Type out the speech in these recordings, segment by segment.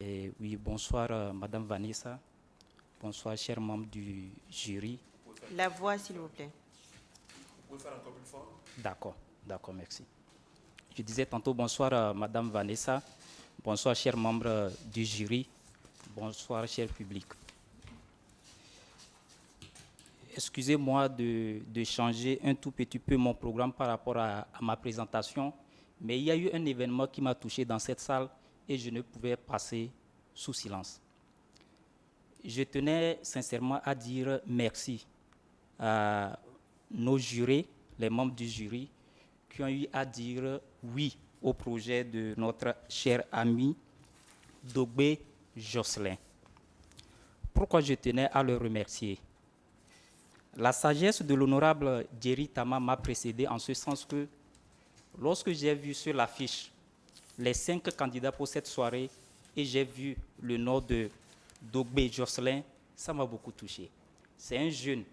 Oui, bonsoir Madame Vanessa, bonsoir chers membres du jury. La voix, s'il vous plaît. Vous pouvez faire encore plus fort? D'accord, merci. Je disais tantôt bonsoir Madame Vanessa, bonsoir chers membres du jury, bonsoir cher public. Excusez-moi de changer un tout petit peu mon programme par rapport à ma présentation, mais il y a eu un événement qui m'a touché dans cette salle et je ne pouvais passer sous silence. Je tenais sincèrement à dire merci à nos jurés, les membres du jury, qui ont eu à dire oui au projet de notre cher ami Dogbe Jocelyn. Pourquoi je tenais à le remercier? La sagesse de l'honorable Jerry Tama m'a précédé en ce sens que lorsque j'ai vu sur l'affiche les 5 candidats pour cette soirée et j'ai vu le nom de Dogbe Jocelyn, ça m'a beaucoup touché. C'est un jeune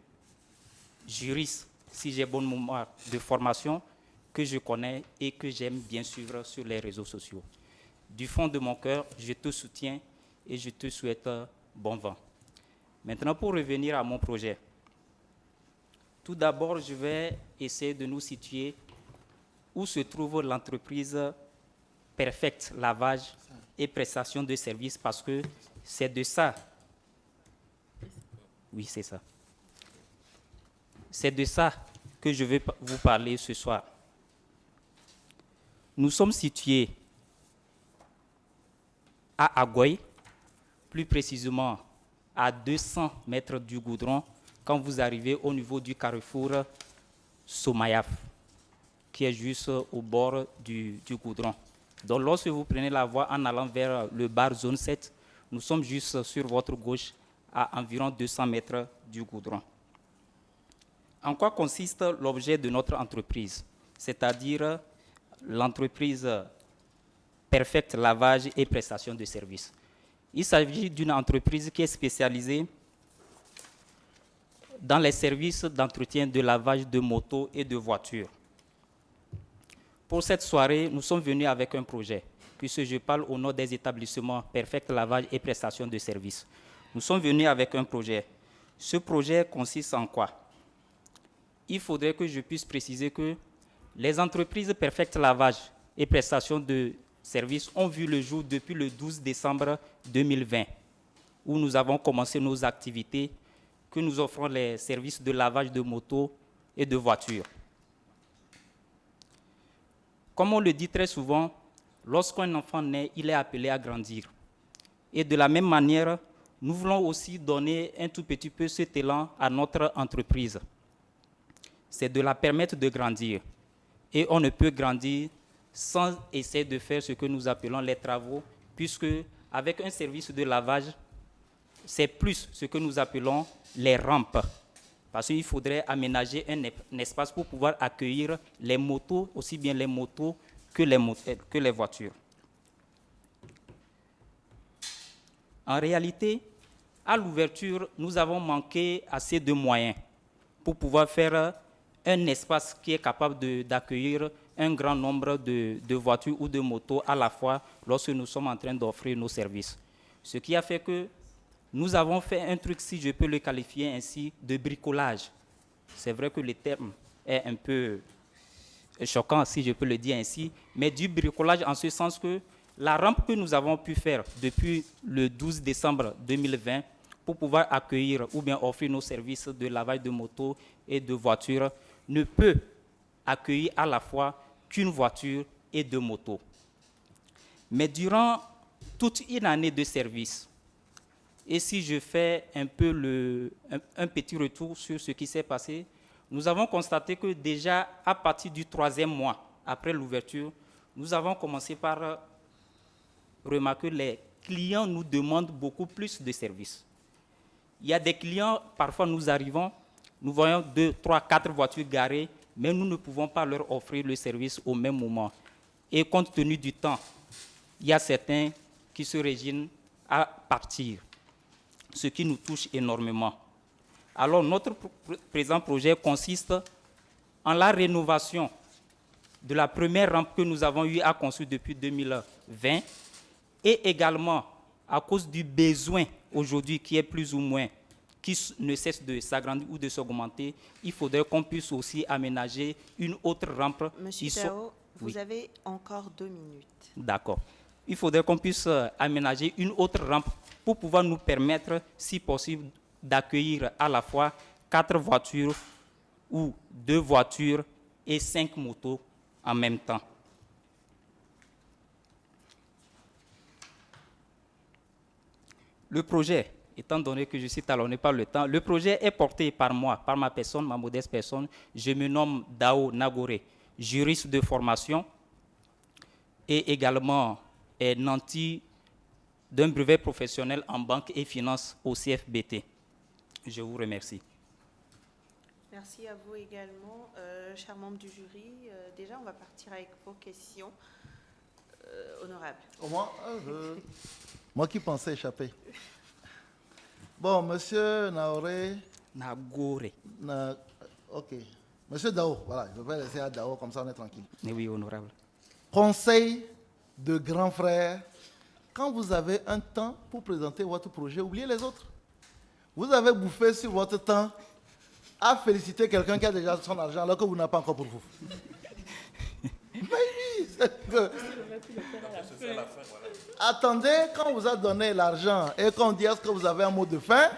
juriste, si j'ai bonne mémoire, de formation que je connais et que j'aime bien suivre sur les réseaux sociaux. Du fond de mon cœur, je te soutiens et je te souhaite bon vent. Maintenant, pour revenir à mon projet, tout d'abord, je vais essayer de nous situer où se trouve l'entreprise Perfect Lavage et Prestation de Services parce que c'est de ça. Oui, c'est ça. C'est de ça que je vais vous parler ce soir. Nous sommes situés à Agoy, plus précisément à 200 mètres du goudron, quand vous arrivez au niveau du carrefour Somayaf, qui est juste au bord du goudron. Donc lorsque vous prenez la voie en allant vers le bar zone 7, nous sommes juste sur votre gauche à environ 200 mètres du goudron. En quoi consiste l'objet de notre entreprise? C'est-à-dire l'entreprise Perfect Lavage et Prestation de Services. Il s'agit d'une entreprise qui est spécialisée dans les services d'entretien de lavage de motos et de voitures. Pour cette soirée, nous sommes venus avec un projet, puisque je parle au nom des établissements Perfect Lavage et Prestation de Services. Nous sommes venus avec un projet. Ce projet consiste en quoi? Il faudrait que je puisse préciser que les entreprises Perfect Lavage et Prestation de Services ont vu le jour depuis le 12 décembre 2020, où nous avons commencé nos activités, que nous offrons les services de lavage de motos et de voitures. Comme on le dit très souvent, lorsqu'un enfant naît, il est appelé à grandir. Et de la même manière, nous voulons aussi donner un tout petit peu cet élan à notre entreprise. C'est de la permettre de grandir. Et on ne peut grandir sans essayer de faire ce que nous appelons les travaux, puisque avec un service de lavage, c'est plus ce que nous appelons les rampes. Parce qu'il faudrait aménager un espace pour pouvoir accueillir les motos, aussi bien les motos que les voitures. En réalité, à l'ouverture, nous avons manqué assez de moyens pour pouvoir faire un espace qui est capable d'accueillir un grand nombre de voitures ou de motos à la fois lorsque nous sommes en train d'offrir nos services. Ce qui a fait que nous avons fait un truc, si je peux le qualifier ainsi, de bricolage. C'est vrai que le terme est un peu choquant, si je peux le dire ainsi, mais du bricolage en ce sens que la rampe que nous avons pu faire depuis le 12 décembre 2020 pour pouvoir accueillir ou bien offrir nos services de lavage de motos et de voitures ne peut accueillir à la fois qu'une voiture et deux motos. Mais durant toute une année de service, et si je fais un peu un petit retour sur ce qui s'est passé, nous avons constaté que déjà à partir du 3e mois après l'ouverture, nous avons commencé par remarquer que les clients nous demandent beaucoup plus de services. Il y a des clients, parfois nous arrivons, nous voyons 2, 3, 4 voitures garées, mais nous ne pouvons pas leur offrir le service au même moment. Et compte tenu du temps, il y a certains qui se résignent à partir, ce qui nous touche énormément. Alors notre présent projet consiste en la rénovation de la première rampe que nous avons eu à construire depuis 2020 et également à cause du besoin aujourd'hui qui est plus ou moins, ne cesse de s'agrandir ou de s'augmenter, il faudrait qu'on puisse aussi aménager une autre rampe. Monsieur Ils Dao, vous Oui. avez encore 2 minutes. D'accord. Il faudrait qu'on puisse aménager une autre rampe pour pouvoir nous permettre, si possible, d'accueillir à la fois 4 voitures ou 2 voitures et 5 motos en même temps. Le projet, étant donné que je suis talonné par le temps, le projet est porté par moi, par ma personne, ma modeste personne. Je me nomme Dao Nagore, juriste de formation et également nanti d'un brevet professionnel en banque et finance au CFBT. Je vous remercie. Merci à vous également, chers membres du jury. Déjà, on va partir avec vos questions. Honorable. Moi qui pensais échapper. Bon, monsieur Naoré. Nagore. Ok. Monsieur Dao, voilà, je vais laisser à Dao, comme ça on est tranquille. Oui, honorable. Conseil de grand frère, quand vous avez un temps pour présenter votre projet, oubliez les autres. Vous avez bouffé sur votre temps à féliciter quelqu'un qui a déjà son argent alors que vous n'avez pas encore pour vous. Mais oui, c'est que... Attendez, quand on vous a donné l'argent et qu'on dit est-ce que vous avez un mot de fin,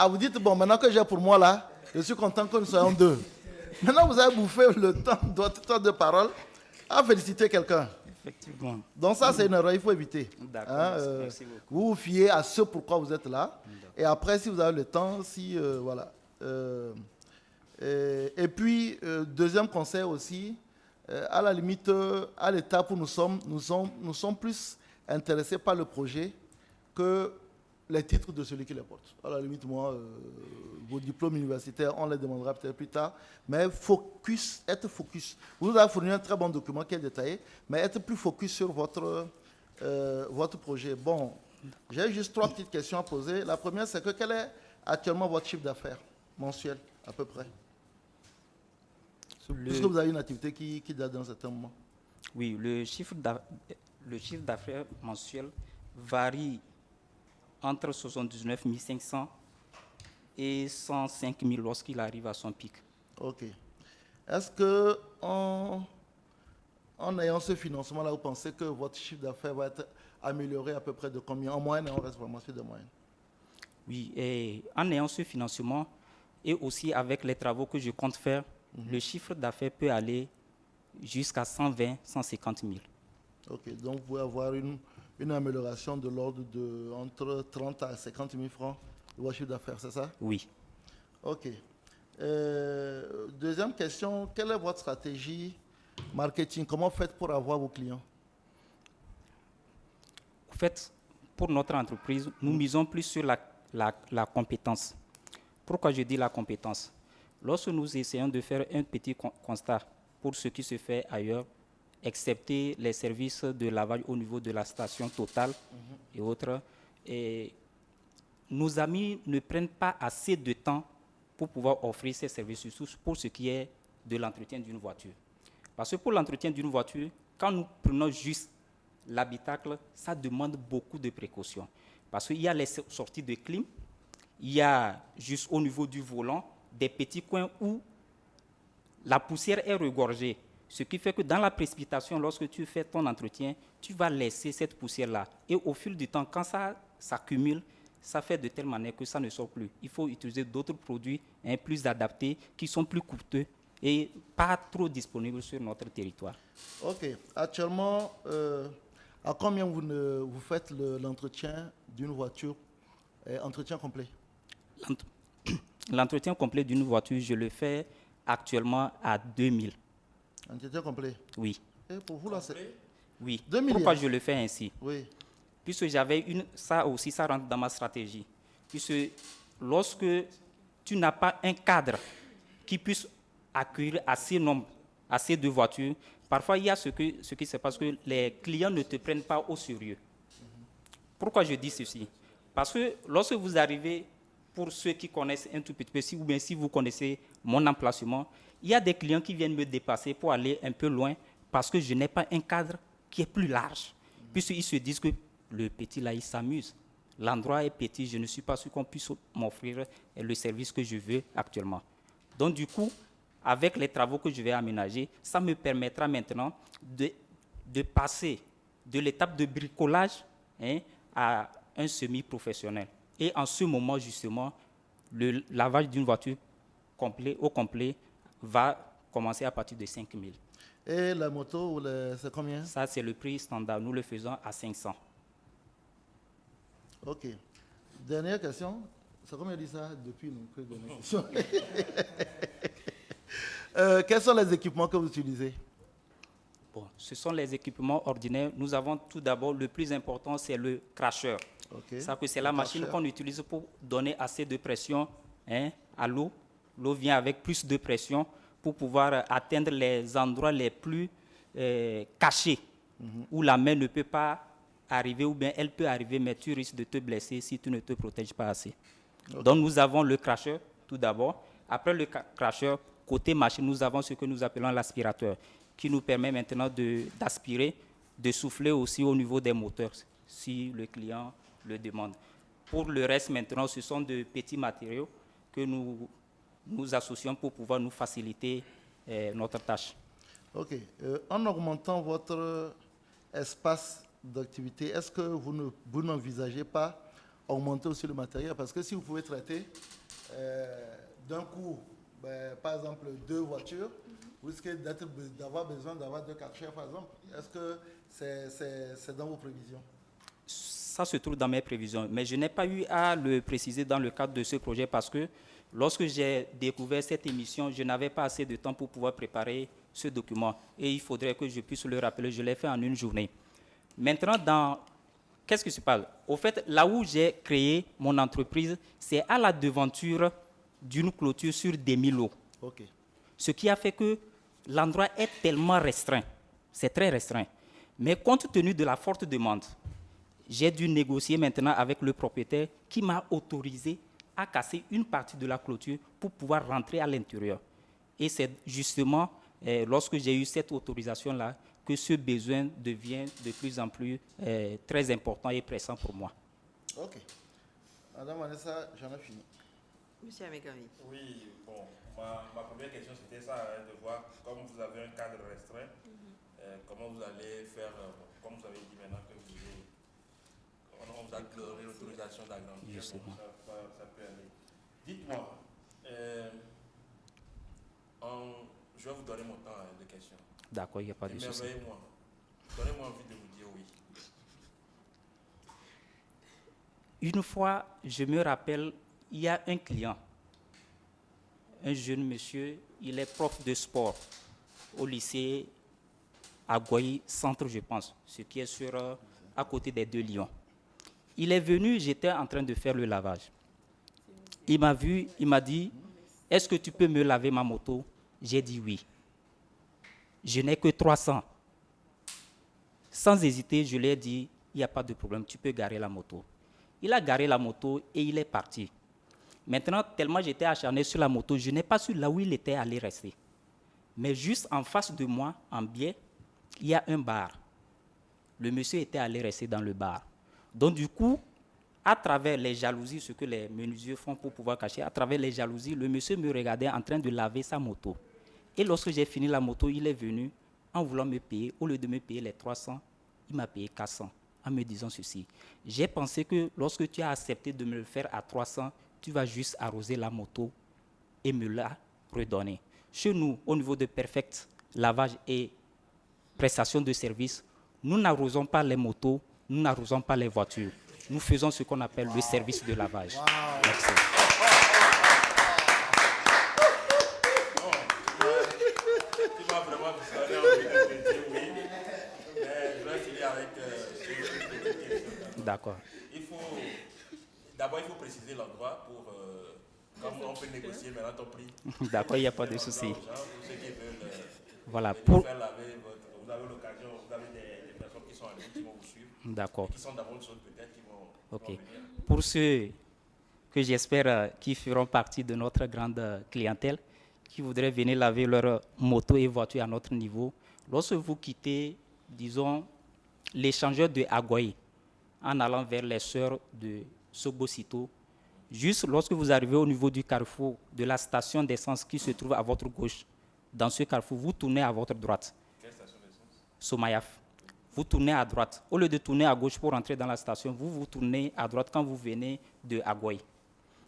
vous dites, bon, maintenant que j'ai pour moi là, je suis content que nous soyons deux. Maintenant, vous avez bouffé le temps de parole à féliciter quelqu'un. Effectivement. Donc ça, c'est une erreur, il faut éviter. D'accord, merci beaucoup. Vous vous fiez à ce pourquoi vous êtes là. Et après, si vous avez le temps, voilà. Et puis, deuxième conseil aussi, à la limite, à l'étape où nous sommes plus intéressés par le projet que les titres de celui qui les porte. À la limite, moi, vos diplômes universitaires, on les demandera peut-être plus tard. Mais être focus. Vous nous avez fourni un très bon document qui est détaillé, mais être plus focus sur votre projet. Bon, j'ai juste 3 petites questions à poser. La première, c'est que quel est actuellement votre chiffre d'affaires mensuel, à peu près? Puisque vous avez une activité qui date d'un certain moment. Oui, le chiffre d'affaires mensuel varie entre 79 500 et 105 000 lorsqu'il arrive à son pic. Ok. Est-ce que en ayant ce financement-là, vous pensez que votre chiffre d'affaires va être amélioré à peu près de combien? En moyenne, et on reste vraiment sur de moyenne. Oui, et en ayant ce financement et aussi avec les travaux que je compte faire, le chiffre d'affaires peut aller jusqu'à 120 150 000. Ok, donc vous pouvez avoir une amélioration de l'ordre de entre 30 à 50 000 francs de votre chiffre d'affaires, c'est ça? Oui. Ok. Deuxième question, quelle est votre stratégie marketing? Comment vous faites pour avoir vos clients? En fait, pour notre entreprise, nous misons plus sur la compétence. Pourquoi je dis la compétence? Lorsque nous essayons de faire un petit constat pour ce qui se fait ailleurs, excepté les services de lavage au niveau de la station Total et autres, et nos amis ne prennent pas assez de temps pour pouvoir offrir ces services, surtout pour ce qui est de l'entretien d'une voiture. Parce que pour l'entretien d'une voiture, quand nous prenons juste l'habitacle, ça demande beaucoup de précautions. Parce qu'il y a les sorties de clim, il y a juste au niveau du volant des petits coins où la poussière est regorgée. Ce qui fait que dans la précipitation, lorsque tu fais ton entretien, tu vas laisser cette poussière-là. Et au fil du temps, quand ça s'accumule, ça fait de telle manière que ça ne sort plus. Il faut utiliser d'autres produits plus adaptés, qui sont plus coûteux et pas trop disponibles sur notre territoire. Ok. Actuellement, à combien vous faites l'entretien d'une voiture, entretien complet? L'entretien complet d'une voiture, je le fais actuellement à 2000. Entretien complet? Oui. Et pour vous, là, c'est... Oui. 2000. Pourquoi je le fais ainsi? Oui. Puisque ça aussi, ça rentre dans ma stratégie. Puisque lorsque tu n'as pas un cadre qui puisse accueillir assez de voitures, parfois il y a ce qui se passe, que les clients ne te prennent pas au sérieux. Pourquoi je dis ceci? Parce que lorsque vous arrivez, pour ceux qui connaissent un tout petit peu, ou bien si vous connaissez mon emplacement, il y a des clients qui viennent me dépasser pour aller un peu loin parce que je n'ai pas un cadre qui est plus large. Puisqu'ils se disent que le petit là, il s'amuse. L'endroit est petit, je ne suis pas sûr qu'on puisse m'offrir le service que je veux actuellement. Donc du coup, avec les travaux que je vais aménager, ça me permettra maintenant de passer de l'étape de bricolage à un semi-professionnel. Et en ce moment, justement, le lavage d'une voiture au complet va commencer à partir de 5 000. Et la moto, c'est combien? Ça, c'est le prix standard. Nous le faisons à 500. Ok. Dernière question. C'est comme il dit ça depuis que dernière question. Quels sont les équipements que vous utilisez? Bon, ce sont les équipements ordinaires. Nous avons tout d'abord, le plus important, c'est le cracheur. Okay. Ça, c'est la machine qu'on utilise pour donner assez de pression à l'eau. L'eau vient avec plus de pression pour pouvoir atteindre les endroits les plus cachés, où la main ne peut pas arriver, ou bien elle peut arriver, mais tu risques de te blesser si tu ne te protèges pas assez. Okay. Donc nous avons le cracheur tout d'abord. Après le cracheur, côté machine, nous avons ce que nous appelons l'aspirateur, qui nous permet maintenant d'aspirer, de souffler aussi au niveau des moteurs, si le client le demande. Pour le reste, maintenant, ce sont de petits matériaux que nous associons pour pouvoir nous faciliter notre tâche. OK. En augmentant votre espace d'activité, est-ce que vous n'envisagez pas augmenter aussi le matériel? Parce que si vous pouvez traiter d'un coup, par exemple, 2 voitures, vous risquez d'avoir besoin d'avoir 2 cracheurs, par exemple. Est-ce que c'est dans vos prévisions? Ça se trouve dans mes prévisions, mais je n'ai pas eu à le préciser dans le cadre de ce projet parce que lorsque j'ai découvert cette émission, je n'avais pas assez de temps pour pouvoir préparer ce document et il faudrait que je puisse le rappeler. Je l'ai fait en une journée. Maintenant, qu'est-ce qui se passe? Au fait, là où j'ai créé mon entreprise, c'est à la devanture d'une clôture sur des 1000 lots. Okay. Ce qui a fait que l'endroit est tellement restreint. C'est très restreint. Mais compte tenu de la forte demande, j'ai dû négocier maintenant avec le propriétaire qui m'a autorisé à casser une partie de la clôture pour pouvoir rentrer à l'intérieur. Et c'est justement lorsque j'ai eu cette autorisation-là que ce besoin devient de plus en plus très important et pressant pour moi. OK. Madame Vanessa, j'en ai fini. Monsieur Amegavi. Oui, bon, ma première question c'était ça, de voir, comme vous avez un cadre restreint, comment vous allez faire, comme vous avez dit maintenant que on vous a donné l'autorisation d'agrandir, ça peut aller. Dites-moi, je vais vous donner mon temps de questions. D'accord, il n'y a pas de souci. Émerveillez-moi. Donnez-moi envie de vous dire oui. Une fois, je me rappelle, il y a un client, un jeune monsieur, il est prof de sport au lycée Aguayi Centre, je pense, ce qui est à côté des 2 Lions. Il est venu, j'étais en train de faire le lavage. Il m'a vu, il m'a dit, est-ce que tu peux me laver ma moto? J'ai dit oui. Je n'ai que 300. Sans hésiter, je lui ai dit, il n'y a pas de problème, tu peux garer la moto. Il a garé la moto et il est parti. Maintenant, tellement j'étais acharné sur la moto, je n'ai pas su là où il était allé rester. Mais juste en face de moi, en biais, il y a un bar. Le monsieur était allé rester dans le bar. Donc du coup, à travers les jalousies, ce que les menuisiers font pour pouvoir cacher, à travers les jalousies, le monsieur me regardait en train de laver sa moto. Et lorsque j'ai fini la moto, il est venu en voulant me payer. Au lieu de me payer les 300, il m'a payé 400 en me disant ceci. J'ai pensé que lorsque tu as accepté de me le faire à 300, tu vas juste arroser la moto et me la redonner. Chez nous, au niveau de Perfect Lavage et prestation de services, nous n'arrosons pas les motos, nous n'arrosons pas les voitures. Nous faisons ce qu'on appelle le service de lavage. Merci. Tu m'as vraiment donné envie de te dire oui, mais je vais finir avec D'accord. D'abord, il faut préciser l'endroit pour comme on peut négocier maintenant ton prix. D'accord, il n'y a pas de souci. Pour ceux qui veulent voilà, faire laver vous avez l'occasion, vous avez des personnes qui sont en ligne qui vont vous suivre. D'accord. Qui sont dans votre zone peut-être qui vont. Ok. Pour ceux que j'espère qui feront partie de notre grande clientèle, qui voudraient venir laver leur moto et voiture à notre niveau, lorsque vous quittez, disons, l'échangeur de Aguayi, en allant vers les sœurs de Sobosito. Juste lorsque vous arrivez au niveau du carrefour de la station d'essence qui se trouve à votre gauche, dans ce carrefour, vous tournez à votre droite. Quelle station d'essence? Somayaf. Vous tournez à droite. Au lieu de tourner à gauche pour entrer dans la station, vous tournez à droite quand vous venez de Agoy.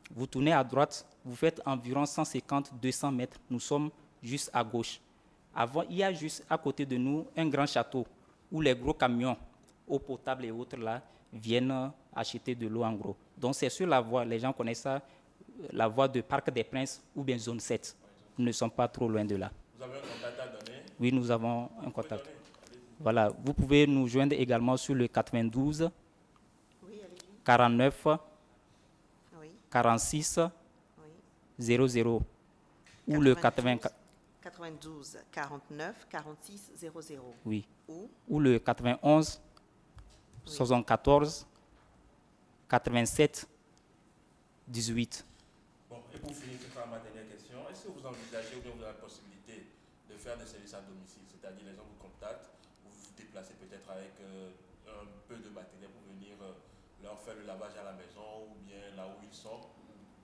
Vous tournez à droite, vous faites environ 150-200 mètres. Nous sommes juste à gauche. Avant, il y a juste à côté de nous un grand château où les gros camions, eau potable et autres là, viennent acheter de l'eau en gros. Donc c'est sur la voie, les gens connaissent ça, la voie de Parc des Princes ou bien zone 7. Nous ne sommes pas trop loin de là. Vous avez un contact à donner? Oui, nous avons un Vous pouvez contact. donner. Allez-y. Voilà, vous pouvez nous joindre également sur le 92 Oui, allez-y. 49 Oui, 46 oui. 00 ou le 84, 92 49 46 00. oui, Ou ou le 91 Oui. 74 87 18. Bon, et pour finir, ce sera ma dernière question. Est-ce que vous envisagez ou bien vous avez la possibilité de faire des services à domicile? C'est-à-dire les gens vous contactent, vous vous déplacez peut-être avec un peu de matériel pour venir leur faire le lavage à la maison ou bien là où ils sont.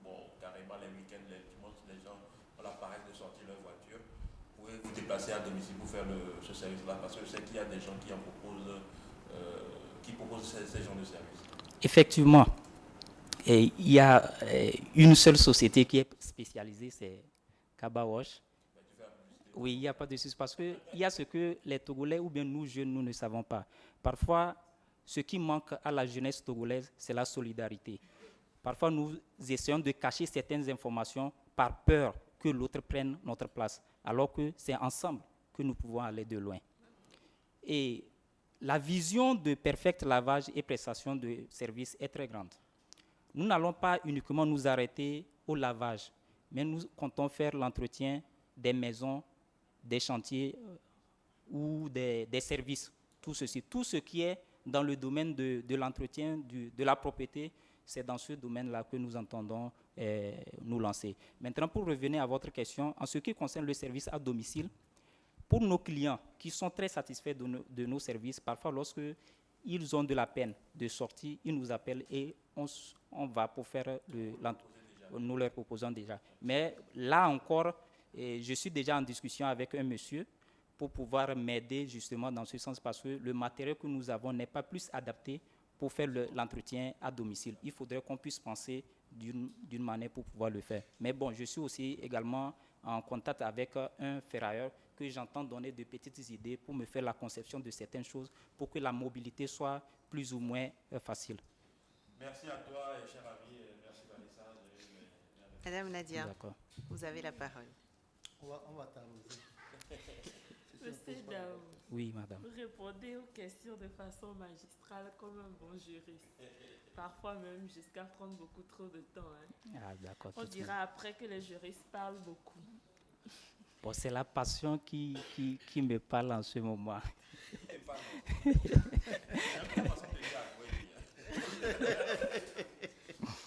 Bon, carrément les week-ends, les dimanches, les gens ont la paresse de sortir leur voiture. Vous pouvez vous déplacer à domicile pour faire ce service-là parce que je sais qu'il y a des gens qui en proposent, qui proposent ces genres de services. Effectivement, et il y a une seule société qui est spécialisée, c'est Kabawash. Oui, il n'y a pas de souci parce qu'il y a ce que les Togolais ou bien nous jeunes, nous ne savons pas. Parfois, ce qui manque à la jeunesse togolaise, c'est la solidarité. Parfois, nous essayons de cacher certaines informations par peur que l'autre prenne notre place, alors que c'est ensemble que nous pouvons aller de loin. Et la vision de perfect lavage et prestation de services est très grande. Nous n'allons pas uniquement nous arrêter au lavage, mais nous comptons faire l'entretien des maisons, des chantiers ou des services, tout ceci. Tout ce qui est dans le domaine de l'entretien, de la propriété, c'est dans ce domaine-là que nous entendons nous lancer. Maintenant, pour revenir à votre question, en ce qui concerne le service à domicile, pour nos clients qui sont très satisfaits de nos services, parfois lorsqu'ils ont de la peine de sortir, ils nous appellent et on va pour faire nous leur proposons déjà. Mais là encore, je suis déjà en discussion avec un monsieur pour pouvoir m'aider justement dans ce sens parce que le matériel que nous avons n'est pas plus adapté pour faire l'entretien à domicile. Il faudrait qu'on puisse penser d'une manière pour pouvoir le faire. Mais bon, je suis aussi également en contact avec un ferrailleur que j'entends donner de petites idées pour me faire la conception de certaines choses pour que la mobilité soit plus ou moins facile. Merci à toi, cher ami, merci Vanessa. Madame Nadia, D'accord. vous avez la parole. On va t'arroser. Monsieur Daou, Oui, madame. vous répondez aux questions de façon magistrale comme un bon juriste. Parfois même jusqu'à prendre beaucoup trop de temps. Hein. Ah, d'accord. On dira après que les juristes parlent beaucoup. Bon, c'est la passion qui me parle en ce moment.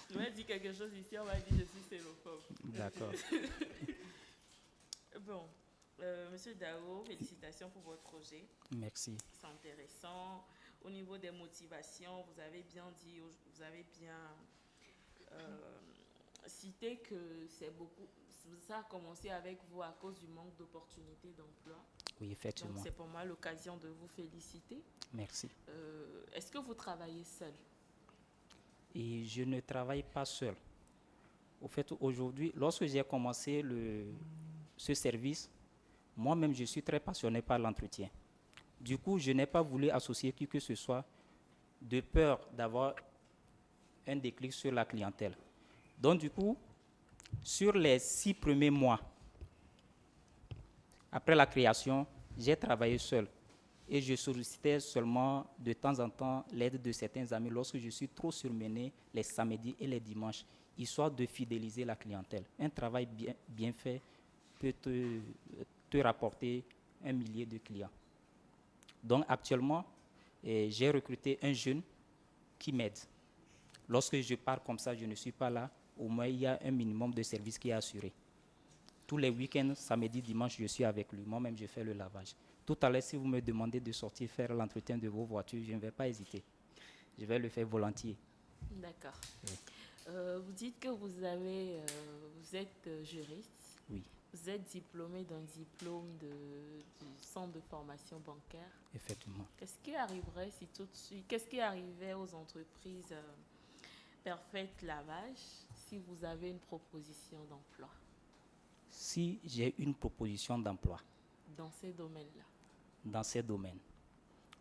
Je vais dire quelque chose ici, on va dire que je suis xénophobe. D'accord. Bon, Monsieur Daou, félicitations pour votre projet. Merci. C'est intéressant. Au niveau des motivations, vous avez bien dit, vous avez bien cité que ça a commencé avec vous à cause du manque d'opportunités d'emploi. Oui, effectivement. Donc c'est pour moi l'occasion de vous féliciter. Merci. Est-ce que vous travaillez seul? Et je ne travaille pas seul. Au fait, aujourd'hui, lorsque j'ai commencé ce service, moi-même, je suis très passionné par l'entretien. Du coup, je n'ai pas voulu associer qui que ce soit de peur d'avoir un déclic sur la clientèle. Donc, du coup, sur les 6 premiers mois, après la création, j'ai travaillé seul. Et je sollicitais seulement de temps en temps l'aide de certains amis lorsque je suis trop surmené les samedis et les dimanches, histoire de fidéliser la clientèle. Un travail bien fait peut te rapporter 1 millier de clients. Donc actuellement, j'ai recruté un jeune qui m'aide. Lorsque je pars comme ça, je ne suis pas là, au moins il y a un minimum de service qui est assuré. Tous les week-ends, samedi, dimanche, je suis avec lui. Moi-même, je fais le lavage. Tout à l'heure, si vous me demandez de sortir faire l'entretien de vos voitures, je ne vais pas hésiter. je vais le faire volontiers. D'accord. Oui. Vous dites que vous êtes juriste. Oui, Vous êtes diplômé d'un diplôme du centre de formation bancaire. effectivement. Qu'est-ce qui arrivait aux entreprises Perfect Lavage si vous avez une proposition d'emploi Si j'ai une proposition d'emploi dans ces domaines-là? dans ces domaines,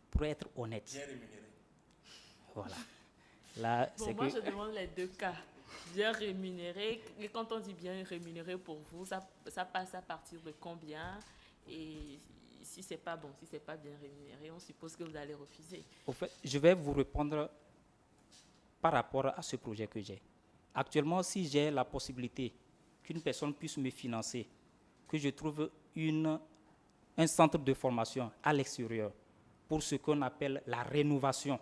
pour être honnête, Bien rémunéré. voilà. Là, Bon, c'est moi, que je demande les deux cas. Bien rémunéré. Et quand on dit bien rémunéré pour vous, ça passe à partir de combien? Et si c'est pas bon, si c'est pas bien rémunéré, on suppose que vous allez refuser. au fait, je vais vous répondre par rapport à ce projet que j'ai. Actuellement, si j'ai la possibilité qu'une personne puisse me financer, que je trouve un centre de formation à l'extérieur pour ce qu'on appelle la rénovation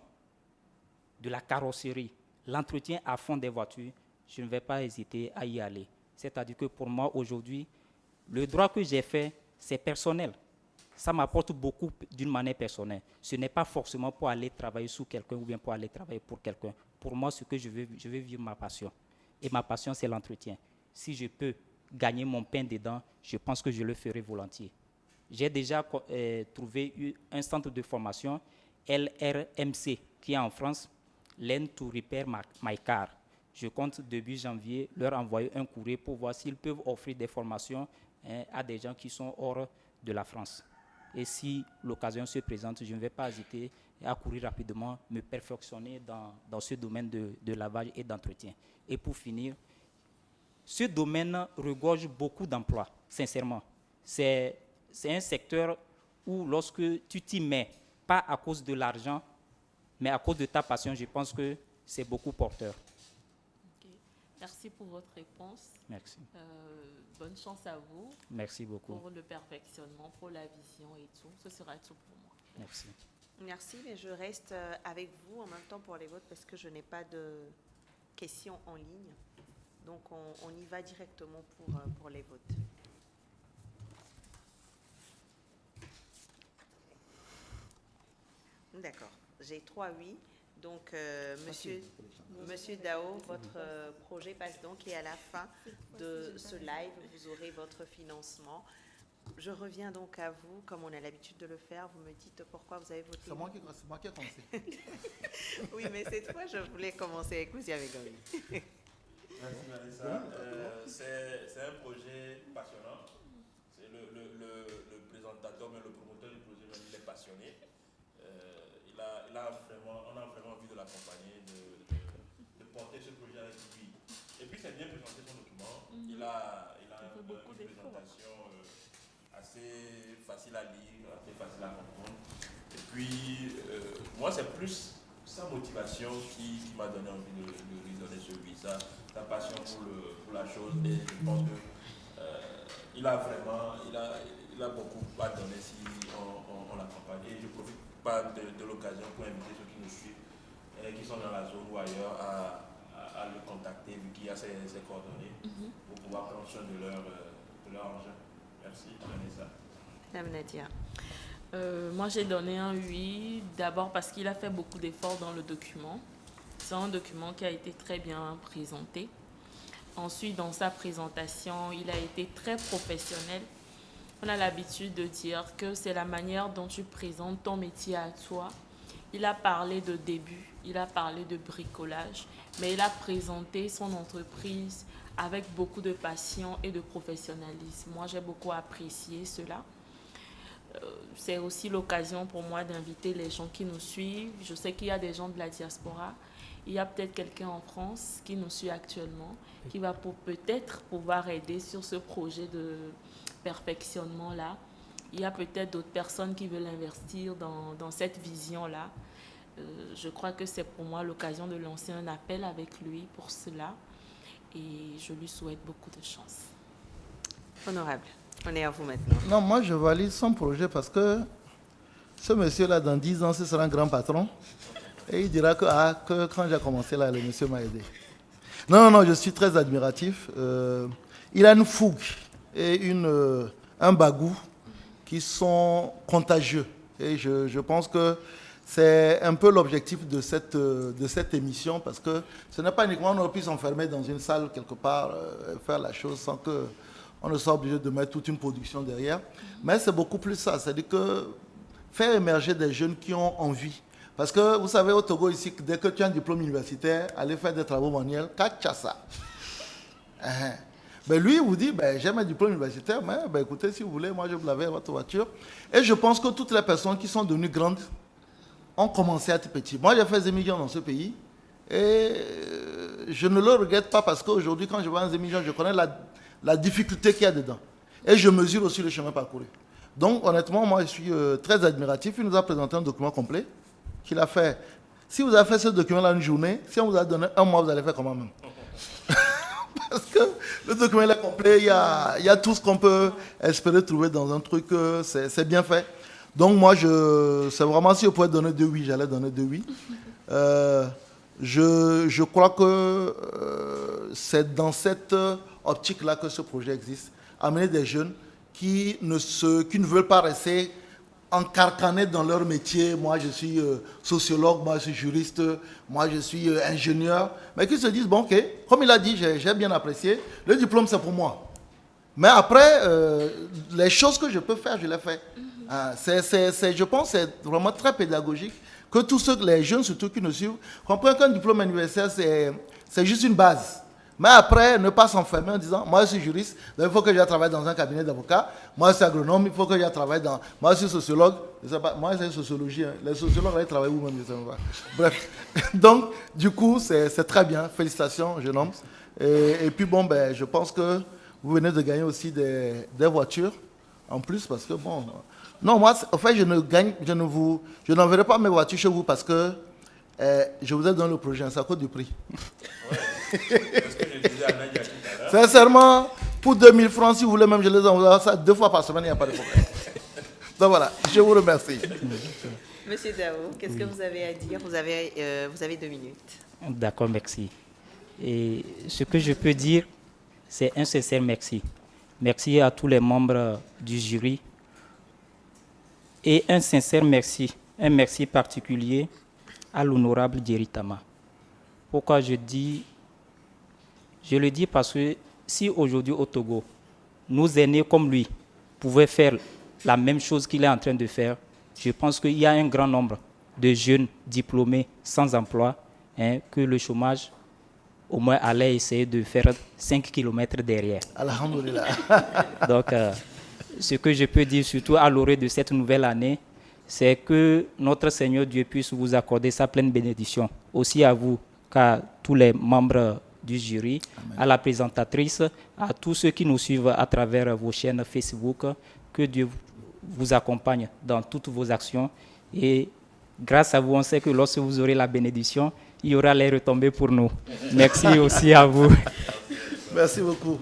de la carrosserie, l'entretien à fond des voitures, je ne vais pas hésiter à y aller. C'est-à-dire que pour moi, aujourd'hui, le droit que j'ai fait, c'est personnel. Ça m'apporte beaucoup d'une manière personnelle. Ce n'est pas forcément pour aller travailler sous quelqu'un ou bien pour aller travailler pour quelqu'un. Pour moi, ce que je veux vivre ma passion. Et ma passion, c'est l'entretien. Si je peux gagner mon pain dedans, je pense que je le ferai volontiers. J'ai déjà trouvé un centre de formation, LRMC, qui est en France, Learn to Repair My Car. Je compte début janvier leur envoyer un courrier pour voir s'ils peuvent offrir des formations à des gens qui sont hors de la France. Et si l'occasion se présente, je ne vais pas hésiter à courir rapidement, me perfectionner dans ce domaine de lavage et d'entretien. Et pour finir, ce domaine regorge beaucoup d'emplois, sincèrement. C'est un secteur où lorsque tu t'y mets, pas à cause de l'argent, mais à cause de ta passion, je pense que c'est beaucoup porteur. Ok. Merci pour votre réponse. Merci. Bonne chance à vous Merci beaucoup. pour le perfectionnement, pour la vision et tout. Ce sera tout pour moi. Merci. Merci, mais je reste avec vous en même temps pour les votes parce que je n'ai pas de questions en ligne. Donc, on y va directement pour les votes. D'accord. J'ai 3 oui. Donc, Monsieur Dao, votre projet passe donc et à la fin de ce live, vous aurez votre financement. Je reviens donc à vous, comme on a l'habitude de le faire. Vous me dites pourquoi vous avez voté. C'est moi qui ai commencé. Oui, mais cette fois, je voulais commencer avec vous, si avec envie. Merci Vanessa. C'est un projet passionnant. C'est le présentateur, mais le promoteur du projet, même, il est passionné. On a vraiment envie de l'accompagner, de porter ce projet avec lui. Et puis, c'est bien présenté son document. Il a une présentation assez facile à lire, assez facile à comprendre. Et puis, moi, c'est plus sa motivation qui m'a donné envie de lui donner ce oui. Sa passion pour la chose. Et je pense qu'il a beaucoup à donner si on l'accompagne. Et je profite de l'occasion pour inviter ceux qui nous suivent, qui sont dans la zone ou ailleurs, à le contacter, vu qu'il y a ses coordonnées, pour pouvoir prendre soin de leur argent. Merci, Vanessa. Madame Nadia. Moi, j'ai donné un oui, d'abord parce qu'il a fait beaucoup d'efforts dans le document. C'est un document qui a été très bien présenté. Ensuite, dans sa présentation, il a été très professionnel. On a l'habitude de dire que c'est la manière dont tu présentes ton métier à toi. Il a parlé de début, il a parlé de bricolage, mais il a présenté son entreprise avec beaucoup de passion et de professionnalisme. Moi, j'ai beaucoup apprécié cela. C'est aussi l'occasion pour moi d'inviter les gens qui nous suivent. Je sais qu'il y a des gens de la diaspora. Il y a peut-être quelqu'un en France qui nous suit actuellement, qui va peut-être pouvoir aider sur ce projet de perfectionnement-là. Il y a peut-être d'autres personnes qui veulent investir dans cette vision-là. Je crois que c'est pour moi l'occasion de lancer un appel avec lui pour cela. Et je lui souhaite beaucoup de chance. Honorable, on est à vous maintenant. Non, moi je valide son projet parce que ce monsieur-là, dans 10 ans, ce sera un grand patron. Et il dira que quand j'ai commencé là, le monsieur m'a aidé. Non, je suis très admiratif. Il a une fougue et un bagou qui sont contagieux. Et je pense que C'est un peu l'objectif de cette émission, parce que ce n'est pas uniquement on aurait pu s'enfermer dans une salle quelque part, faire la chose sans qu'on ne soit obligé de mettre toute une production derrière. Mais c'est beaucoup plus ça, c'est-à-dire que faire émerger des jeunes qui ont envie. Parce que vous savez, au Togo ici, dès que tu as un diplôme universitaire, aller faire des travaux manuels, ça. Ben lui, il vous dit, j'ai un diplôme universitaire, mais écoutez, si vous voulez, moi je vous l'avais à votre voiture. Et je pense que toutes les personnes qui sont devenues grandes ont commencé à être petits. Moi, j'ai fait Zémilion dans ce pays et je ne le regrette pas parce qu'aujourd'hui, quand je vois un Zémilion, je connais la difficulté qu'il y a dedans. Et je mesure aussi le chemin parcouru. Donc, honnêtement, moi, je suis très admiratif. Il nous a présenté un document complet qu'il a fait. Si vous avez fait ce document-là une journée, si on vous a donné un mois, vous allez faire comment même? Parce que le document est complet, il y a tout ce qu'on peut espérer trouver dans un truc, c'est bien fait. Donc moi, c'est vraiment, si je pouvais donner 2 oui, j'allais donner 2 oui. Je crois que c'est dans cette optique-là que ce projet existe. Amener des jeunes qui ne veulent pas rester encarcanés dans leur métier. Moi, je suis sociologue, moi, je suis juriste, moi, je suis ingénieur. Mais qui se disent, bon, ok, comme il a dit, j'ai bien apprécié, le diplôme, c'est pour moi. Mais après, les choses que je peux faire, je les fais. Je pense que c'est vraiment très pédagogique que tous les jeunes, surtout qui nous suivent, comprennent qu'un diplôme universitaire, c'est juste une base. Mais après, ne pas s'enfermer en disant, moi je suis juriste, donc il faut que je travaille dans un cabinet d'avocat. Moi je suis agronome, il faut que je travaille dans... Moi je suis sociologue, je sais pas, moi c'est sociologie. Hein. Les sociologues, ils travaillent où même, je sais pas. Bref, donc du coup, c'est très bien. Félicitations, jeune homme. Et puis bon, je pense que vous venez de gagner aussi des voitures en plus parce que bon... Non, moi, en fait, je n'enverrai pas mes voitures chez vous parce que je vous ai donné le projet, ça coûte du prix. Ouais, c'est ce que je disais à Nadia tout à l'heure. Sincèrement, pour 2000 francs, si vous voulez même, je les envoie ça 2 fois par semaine, il n'y a pas de problème. Donc voilà, je vous remercie. Monsieur Dao, qu'est-ce que vous avez à dire? Vous avez 2 minutes. D'accord, merci. Et ce que je peux dire, c'est un sincère merci. Merci à tous les membres du jury. Et un sincère merci, un merci particulier à l'honorable Jerry Tama. Pourquoi je le dis parce que si aujourd'hui au Togo, nos aînés comme lui pouvaient faire la même chose qu'il est en train de faire, je pense qu'il y a un grand nombre de jeunes diplômés sans emploi, que le chômage au moins allait essayer de faire 5 km derrière. Alhamdulillah. Donc, ce que je peux dire surtout à l'orée de cette nouvelle année, c'est que notre Seigneur Dieu puisse vous accorder sa pleine bénédiction. Aussi à vous qu'à tous les membres du jury, Amen. À la présentatrice, à tous ceux qui nous suivent à travers vos chaînes Facebook, que Dieu vous accompagne dans toutes vos actions. Et grâce à vous, on sait que lorsque vous aurez la bénédiction, il y aura les retombées pour nous. Merci aussi à vous. Merci beaucoup.